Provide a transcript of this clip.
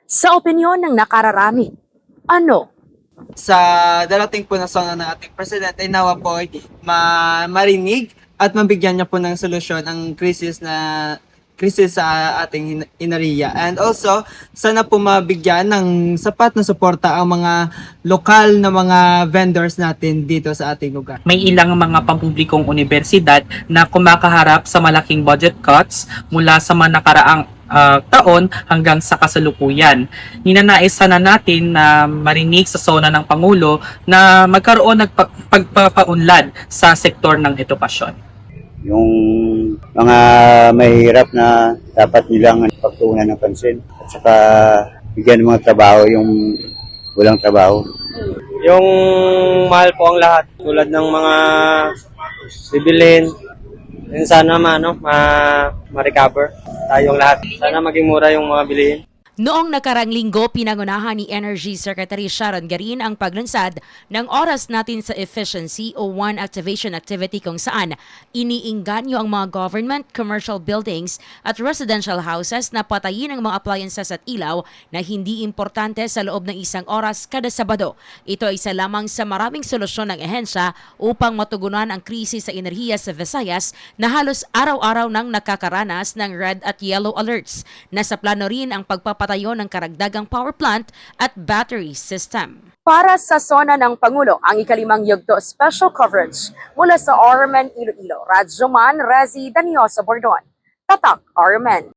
Sa opinyon ng nakararami, ano Sa darating po na sona ng ating presidente ay nawa po ay marinig at mabigyan niya po ng solusyon ang krisis sa ating inariya. And also, sana po mabigyan ng sapat na suporta ang mga lokal na mga vendors natin dito sa ating lugar. May ilang mga pampublikong universidad na kumakaharap sa malaking budget cuts mula sa mga nakaraang taon hanggang sa kasalukuyan. Ninanais sana natin na marinig sa sona ng Pangulo na magkaroon ng pagpapaunlad sa sektor ng edukasyon. Yung mga mahihirap na dapat nilang pagtuunan ng pansin at saka bigyan ng mga trabaho yung walang trabaho. Yung mahal po ang lahat tulad ng mga bibilin. Yun sana ma-recover tayong lahat. Sana maging mura yung mga bilihin. Noong nakarang linggo, pinangunahan ni Energy Secretary Sharon Garin ang paglunsad ng Oras Natin sa Efficiency o One Activation Activity kung saan iniingganyo ang mga government, commercial buildings at residential houses na patayin ang mga appliances at ilaw na hindi importante sa loob ng isang oras kada Sabado. Ito ay isa lamang sa maraming solusyon ng ehensya upang matugunan ang krisis sa enerhiya sa Visayas na halos araw-araw nang nakakaranas ng red at yellow alerts. Nasa plano rin ang pagpapatayo ng karagdagang power plant at battery system. Para sa sona ng Pangulo, ang ikalimang yugto special coverage mula sa Ormen Iloilo, Radyo Man, Rezi Daniosa Bordon. Tatak, Ormen.